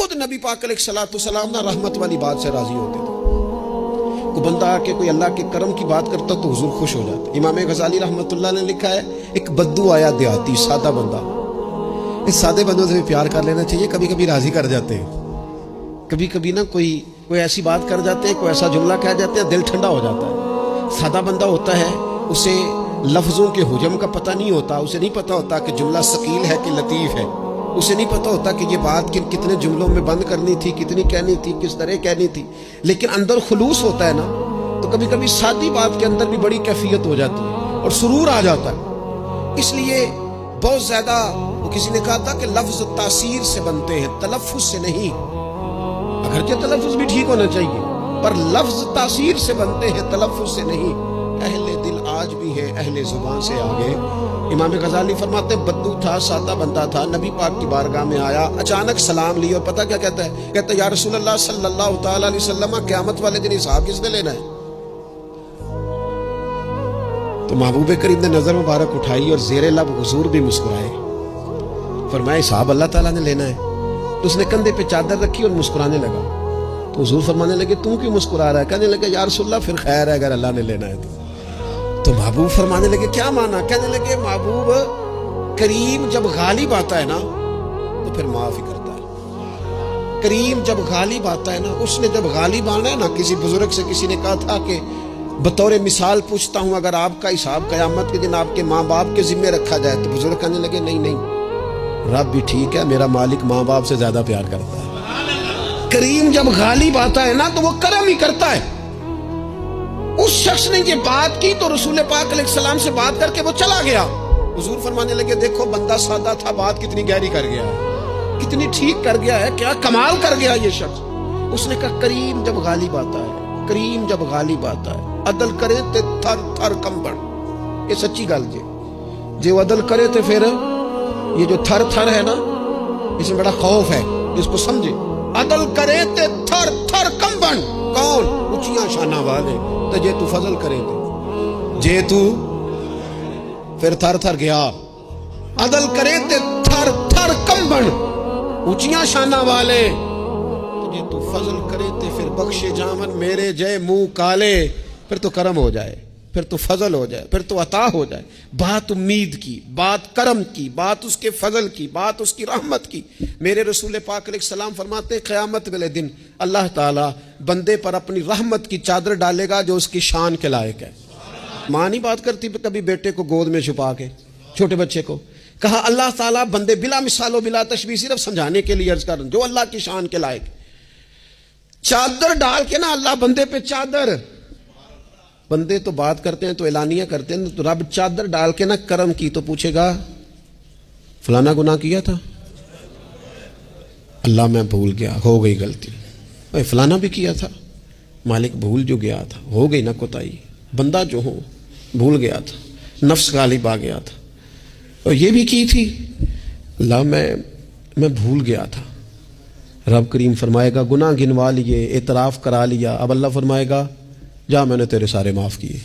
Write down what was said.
خود نبی پاک علیہ الصلوۃ والسلام نہ رحمت والی بات سے راضی ہوتے تھے. کوئی بندہ آ کے کوئی اللہ کے کرم کی بات کرتا تو حضور خوش ہو جاتے. امام غزالی رحمۃ اللہ نے لکھا ہے ایک بدو آیا دیہاتی سادہ بندہ. اس سادے بندوں سے بھی پیار کر لینا چاہیے, کبھی کبھی راضی کر جاتے ہیں. کبھی کبھی نا کوئی ایسی بات کر جاتے ہیں, کوئی ایسا جملہ کہہ جاتے ہیں, دل ٹھنڈا ہو جاتا ہے. سادہ بندہ ہوتا ہے, اسے لفظوں کے حجم کا پتہ نہیں ہوتا, اسے نہیں پتہ ہوتا کہ جملہ ثقیل ہے کہ لطیف ہے, اسے نہیں پتہ ہوتا کہ یہ بات کتنے جملوں میں بند کرنی تھی, کتنی کہنی تھی, کس طرح کہنی تھی. لیکن اندر خلوص ہوتا ہے نا, تو کبھی کبھی سادی بات کے اندر بھی بڑی کیفیت ہو جاتی ہے اور سرور آ جاتا ہے. اس لیے بہت زیادہ وہ کسی نے کہا تھا کہ لفظ تاثیر سے بنتے ہیں, تلفظ سے نہیں. اگرچہ تلفظ بھی ٹھیک ہونا چاہیے, پر لفظ تاثیر سے بنتے ہیں, تلفظ سے نہیں. اہل دل آج بھی ہے اہل زبان سے آگے. امام غزالی فرماتے ہیں بدو تھا, سادہ بندہ تھا, نبی پاک کی بارگاہ میں آیا, اچانک سلام لیا, اور پتہ کیا کہتا ہے؟ کہتا ہے یا رسول اللہ صلی اللہ تعالی علیہ وسلم, قیامت والے دن حساب کس نے لینا ہے؟ تو محبوب کریم نے نظر مبارک اٹھائی اور زیر لب حضور بھی مسکرائے. فرمایا حساب اللہ تعالیٰ نے لینا ہے. تو اس نے کندھے پہ چادر رکھی اور مسکرانے لگا. تو حضور فرمانے لگے تم کیوں مسکرا رہا ہے؟ کہنے لگے یا رسول اللہ پھر خیر ہے اگر اللہ نے لینا ہے تو محبوب فرمانے لگے کیا مانا؟ کہنے لگے محبوب کریم جب غالب آتا ہے نا تو پھر معاف ہی کرتا ہے. کریم جب غالب آتا ہے نا, اس نے جب غالب آنا ہے نا, کسی بزرگ سے کسی نے کہا تھا کہ بطور مثال پوچھتا ہوں, اگر آپ کا حساب قیامت کے دن آپ کے ماں باپ کے ذمہ رکھا جائے, تو بزرگ کہنے لگے نہیں, رب بھی ٹھیک ہے, میرا مالک ماں باپ سے زیادہ پیار کرتا ہے. کریم جب غالب آتا ہے نا تو وہ کرم ہی کرتا ہے. اس شخص نے یہ بات کی تو رسول پاک علیہ السلام سے بات کر کے وہ چلا گیا. حضور فرمانے لگے دیکھو بندہ سادہ تھا, بات کتنی گہری کر گیا ہے, کتنی ٹھیک کر گیا ہے, کیا کمال کر گیا یہ شخص. اس نے کہا کریم جب غالب آتا ہے, کریم جب غالب آتا ہے, عدل کرے تے تھر تھر کمبن. یہ سچی گل جی, جو عدل کرے تے پھر یہ جو تھر تھر ہے نا, اس میں بڑا خوف ہے, اس کو سمجھے. عدل کرے تے تھر تھر کمبن. کون؟ اونچیاں شانہ والے. تو جے تو فضل کرے تے, جے تو پھر تھر تھر گیا. عدل کرے تے تھر تھر کمبن, اونچیاں شانہ والے. تو جے تو فضل کرے تے پھر بخشے جامن میرے جے منہ کالے. پھر تو کرم ہو جائے, پھر تو فضل ہو جائے, پھر تو عطا ہو جائے. بات امید کی, بات کرم کی, بات اس کے فضل کی, بات اس کی رحمت کی. میرے رسول پاک علیہ السلام فرماتے ہیں قیامت والے دن اللہ تعالیٰ بندے پر اپنی رحمت کی چادر ڈالے گا جو اس کی شان کے لائق ہے. ماں نہیں بات کرتی کبھی بیٹے کو گود میں چھپا کے, چھوٹے بچے کو. کہا اللہ تعالیٰ بندے بلا مثال و بلا تشبیہ صرف سمجھانے کے لیے عرض کر جو اللہ کی شان کے لائق, چادر ڈال کے نا اللہ بندے پہ چادر. بندے تو بات کرتے ہیں تو اعلانیہ کرتے ہیں, تو رب چادر ڈال کے نا کرم کی تو پوچھے گا فلانا گناہ کیا تھا, اللہ میں بھول گیا, ہو گئی غلطی. فلانا بھی کیا تھا, مالک بھول جو گیا تھا, ہو گئی نا کوتاہی. بندہ جو ہو بھول گیا تھا, نفس غالب آ گیا تھا, اور یہ بھی کی تھی, اللہ میں بھول گیا تھا. رب کریم فرمائے گا گناہ گنوا لیے, اعتراف کرا لیا. اب اللہ فرمائے گا جا میں نے تیرے سارے معاف کیے.